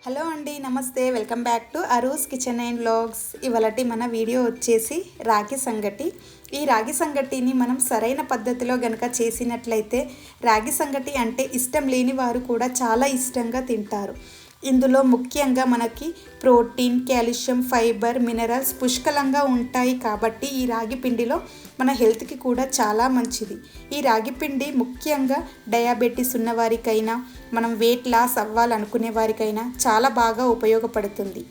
Hello అండి, నమస్తే. Welcome back to Aaru's kitchen and vlogs. ఇవాళటి మన వీడియో వచ్చేసి రాగి సంగటి. ఈ రాగి సంగటిని మనం సరైన పద్ధతిలో గనక చేసినట్లయితే రాగి సంగటి అంటే ఇష్టం లేని వారు కూడా చాలా ఇష్టంగా తింటారు. ఇందులో ముఖ్యంగా మనకి ప్రోటీన్, కాల్షియం, ఫైబర్, మినరల్స్ పుష్కలంగా ఉంటాయి కాబట్టి ఈ రాగి పిండిలో మన హెల్త్కి కూడా చాలా మంచిది. ఈ రాగి పిండి ముఖ్యంగా డయాబెటీస్ ఉన్నవారికైనా, మనం వెయిట్ లాస్ అవ్వాలనుకునే వారికైనా చాలా బాగా ఉపయోగపడుతుంది.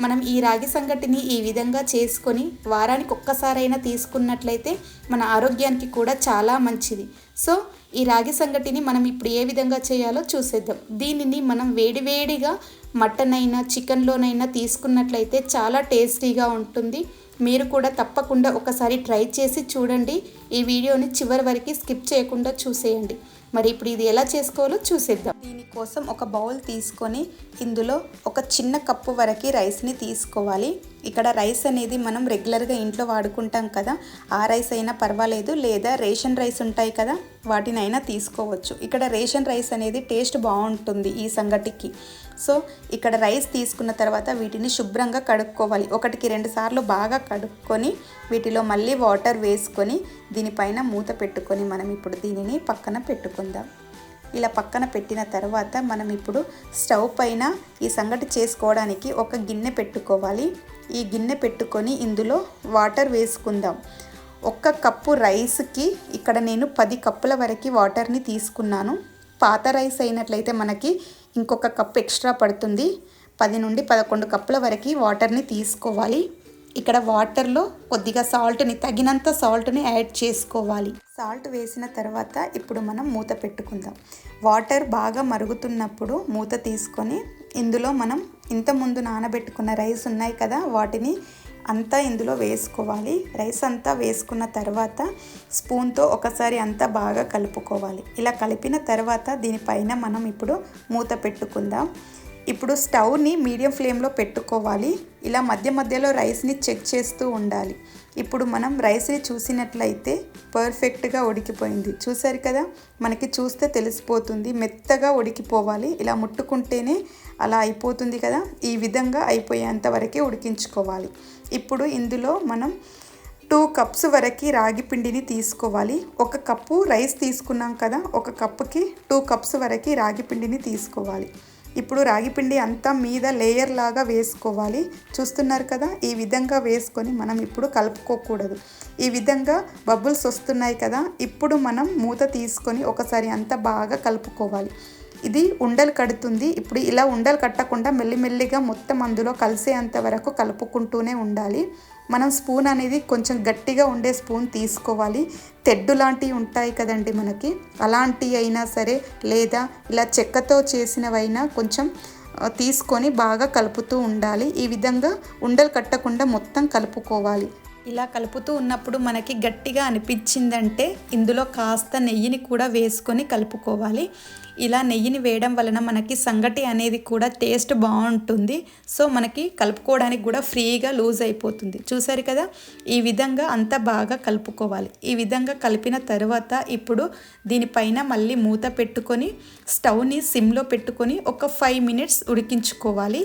మనం ఈ రాగి సంగటిని ఈ విధంగా చేసుకొని వారానికి ఒక్కసారైనా తీసుకున్నట్లయితే మన ఆరోగ్యానికి కూడా చాలా మంచిది. సో ఈ రాగి సంగటిని మనం ఇప్పుడు ఏ విధంగా చేయాలో చూసేద్దాం. దీనిని మనం వేడివేడిగా మటన్ అయినా చికెన్లోనైనా తీసుకున్నట్లయితే చాలా టేస్టీగా ఉంటుంది. మీరు కూడా తప్పకుండా ఒకసారి ట్రై చేసి చూడండి. ఈ వీడియోని చివరి వరకు స్కిప్ చేయకుండా చూసేయండి. మరి ఇప్పుడు ఇది ఎలా చేసుకోవాలో చూసేద్దాం. దీనికోసం ఒక బౌల్ తీసుకొని ఇందులో ఒక చిన్న కప్పు వరకు రైస్ని తీసుకోవాలి. ఇక్కడ రైస్ అనేది మనం రెగ్యులర్గా ఇంట్లో వాడుకుంటాం కదా, ఆ రైస్ అయినా పర్వాలేదు, లేదా రేషన్ రైస్ ఉంటాయి కదా, వాటినైనా తీసుకోవచ్చు. ఇక్కడ రేషన్ రైస్ అనేది టేస్ట్ బాగుంటుంది ఈ సంగటికి. సో ఇక్కడ రైస్ తీసుకున్న తర్వాత వీటిని శుభ్రంగా కడుక్కోవాలి. 1-2 సార్లు బాగా కడుక్కొని వీటిలో మళ్ళీ వాటర్ వేసుకొని దీనిపైన మూత పెట్టుకొని మనం ఇప్పుడు దీనిని పక్కన పెట్టుకుందాం. ఇలా పక్కన పెట్టిన తర్వాత మనం ఇప్పుడు స్టవ్ పైన ఈ సంగటి చేసుకోవడానికి ఒక గిన్నె పెట్టుకోవాలి. ఈ గిన్నె పెట్టుకొని ఇందులో వాటర్ వేసుకుందాం. 1 కప్పు రైస్కి ఇక్కడ నేను 10 కప్పుల వరకు వాటర్ని తీసుకున్నాను. పాత రైస్ అయినట్లయితే మనకి ఇంకొక కప్పు ఎక్స్ట్రా పడుతుంది. 10 నుండి 11 కప్పుల వరకు వాటర్ని తీసుకోవాలి. ఇక్కడ వాటర్లో కొద్దిగా తగినంత సాల్ట్ని యాడ్ చేసుకోవాలి. సాల్ట్ వేసిన తర్వాత ఇప్పుడు మనం మూత పెట్టుకుందాం. వాటర్ బాగా మరుగుతున్నప్పుడు మూత తీసుకొని ఇందులో మనం ఇంతకుముందు నానబెట్టుకున్న రైస్ ఉన్నాయి కదా, వాటిని అంతా ఇందులో వేసుకోవాలి. రైస్ అంతా వేసుకున్న తర్వాత స్పూన్తో ఒకసారి అంతా బాగా కలుపుకోవాలి. ఇలా కలిపిన తర్వాత దీనిపైన మనం ఇప్పుడు మూత పెట్టుకుందాం. ఇప్పుడు స్టవ్ని మీడియం ఫ్లేమ్లో పెట్టుకోవాలి. ఇలా మధ్య మధ్యలో రైస్ని చెక్ చేస్తూ ఉండాలి. ఇప్పుడు మనం రైస్ని చూసినట్లయితే పర్ఫెక్ట్గా ఉడికిపోయింది. చూసారు కదా, మనకి చూస్తే తెలిసిపోతుంది. మెత్తగా ఉడికిపోవాలి. ఇలా ముట్టుకుంటేనే అలా అయిపోతుంది కదా, ఈ విధంగా అయిపోయేంత వరకే ఉడికించుకోవాలి. ఇప్పుడు ఇందులో మనం 2 కప్స్ వరకు రాగి పిండిని తీసుకోవాలి. 1 కప్పు రైస్ తీసుకున్నాం కదా, 1 కప్పుకి 2 కప్స్ వరకు రాగి పిండిని తీసుకోవాలి. ఇప్పుడు రాగి పిండి అంతా మీద లేయర్ లాగా వేసుకోవాలి. చూస్తున్నారు కదా, ఈ విధంగా వేసుకొని మనం ఇప్పుడు కలుపుకోకూడదు. ఈ విధంగా బబుల్స్ వస్తున్నాయి కదా, ఇప్పుడు మనం మూత తీసుకొని ఒకసారి అంతా బాగా కలుపుకోవాలి. ఇది ఉండలు కడుతుంది. ఇప్పుడు ఇలా ఉండలు కట్టకుండా మెల్లిమెల్లిగా మొత్తం అందులో కలిసేంత వరకు కలుపుకుంటూనే ఉండాలి. మనం స్పూన్ అనేది కొంచెం గట్టిగా ఉండే స్పూన్ తీసుకోవాలి. తెడ్డు లాంటివి ఉంటాయి కదండి మనకి, అలాంటివి అయినా సరే, లేదా ఇలా చెక్కతో చేసినవైనా కొంచెం తీసుకొని బాగా కలుపుతూ ఉండాలి. ఈ విధంగా ఉండలు కట్టకుండా మొత్తం కలుపుకోవాలి. ఇలా కలుపుతూ ఉన్నప్పుడు మనకి గట్టిగా అనిపించిందంటే ఇందులో కాస్త నెయ్యిని కూడా వేసుకొని కలుపుకోవాలి. ఇలా నెయ్యిని వేయడం వలన మనకి సంగటి అనేది కూడా టేస్ట్ బాగుంటుంది. సో మనకి కలుపుకోవడానికి కూడా ఫ్రీగా లూజ్ అయిపోతుంది. చూసారు కదా, ఈ విధంగా అంతా బాగా కలుపుకోవాలి. ఈ విధంగా కలిపిన తర్వాత ఇప్పుడు దీనిపైన మళ్ళీ మూత పెట్టుకొని స్టవ్ని సిమ్లో పెట్టుకొని ఒక 5 మినిట్స్ ఉడికించుకోవాలి.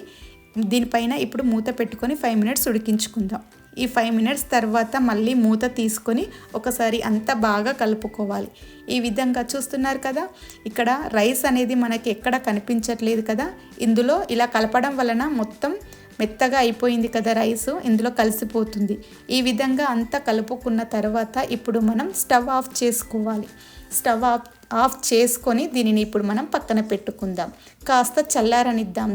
దీనిపైన ఇప్పుడు మూత పెట్టుకొని 5 మినిట్స్ ఉడికించుకుందాం. ఈ 5 మినిట్స్ తర్వాత మళ్ళీ మూత తీసుకొని ఒకసారి అంతా బాగా కలుపుకోవాలి. ఈ విధంగా చూస్తున్నారు కదా, ఇక్కడ రైస్ అనేది మనకి ఎక్కడ కనిపించట్లేదు కదా, ఇందులో ఇలా కలపడం వలన మొత్తం మెత్తగా అయిపోయింది కదా రైస్, ఇందులో కలిసిపోతుంది. ఈ విధంగా అంతా కలుపుకున్న తర్వాత ఇప్పుడు మనం స్టవ్ ఆఫ్ చేసుకోవాలి. స్టవ్ ఆఫ్ చేసుకొని దీనిని ఇప్పుడు మనం పక్కన పెట్టుకుందాం. కాస్త చల్లారనిద్దాం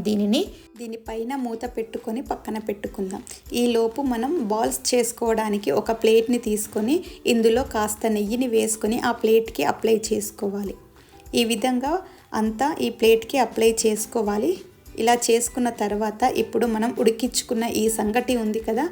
దీనిపైన మూత పెట్టుకొని పక్కన పెట్టుకుందాం. ఈలోపు మనం బాల్స్ చేసుకోవడానికి ఒక ప్లేట్ని తీసుకొని ఇందులో కాస్త నెయ్యిని వేసుకొని ఆ ప్లేట్కి అప్లై చేసుకోవాలి. ఈ విధంగా అంతా ఈ ప్లేట్కి అప్లై చేసుకోవాలి. ఇలా చేసుకున్న తర్వాత ఇప్పుడు మనం ఉడికించుకున్న ఈ సంగటి ఉంది కదా,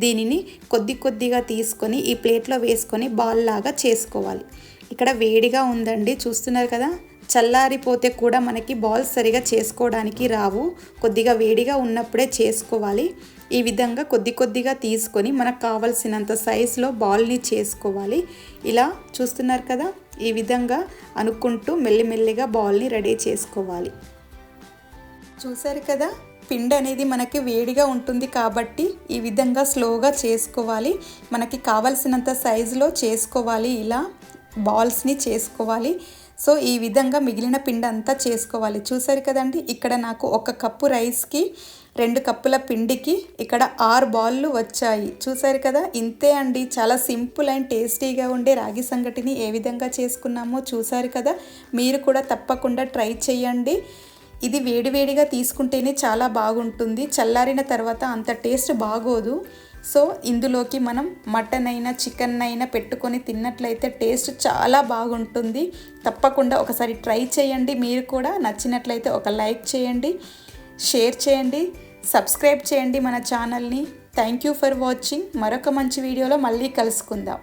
దీనిని కొద్దిగా తీసుకొని ఈ ప్లేట్లో వేసుకొని బాల్ లాగా చేసుకోవాలి. ఇక్కడ వేడిగా ఉందండి, చూస్తున్నారు కదా, చల్లారిపోతే కూడా మనకి బాల్స్ సరిగా చేసుకోవడానికి రావు. కొద్దిగా వేడిగా ఉన్నప్పుడే చేసుకోవాలి. ఈ విధంగా కొద్దిగా తీసుకొని మనకు కావలసినంత సైజులో బాల్ని చేసుకోవాలి. ఇలా చూస్తున్నారు కదా, ఈ విధంగా అనుకుంటూ మెల్లిమెల్లిగా బాల్ని రెడీ చేసుకోవాలి. చూసారు కదా, పిండి అనేది మనకి వేడిగా ఉంటుంది కాబట్టి ఈ విధంగా స్లోగా చేసుకోవాలి. మనకి కావలసినంత సైజులో చేసుకోవాలి, ఇలా బాల్స్ని చేసుకోవాలి. సో ఈ విధంగా మిగిలిన పిండి అంతా చేసుకోవాలి. చూసారు కదండి, ఇక్కడ నాకు 1 కప్పు రైస్కి 2 కప్పుల పిండికి ఇక్కడ 6 బాళ్ళు వచ్చాయి. చూసారు కదా, ఇంతే అండి. చాలా సింపుల్ అండ్ టేస్టీగా ఉండే రాగి సంగటిని ఏ విధంగా చేసుకున్నామో చూసారు కదా. మీరు కూడా తప్పకుండా ట్రై చేయండి. ఇది వేడివేడిగా తీసుకుంటేనే చాలా బాగుంటుంది, చల్లారిన తర్వాత అంత టేస్ట్ బాగోదు. సో ఇందులోకి మనం మటన్ అయినా చికెన్ అయినా పెట్టుకొని తిన్నట్లయితే టేస్ట్ చాలా బాగుంటుంది. తప్పకుండా ఒకసారి ట్రై చేయండి. మీరు కూడా నచ్చినట్లయితే ఒక లైక్ చేయండి, షేర్ చేయండి, సబ్స్క్రైబ్ చేయండి మన ఛానల్ని. Thank you for watching. మరొక మంచి వీడియోలో మళ్ళీ కలుసుకుందాం.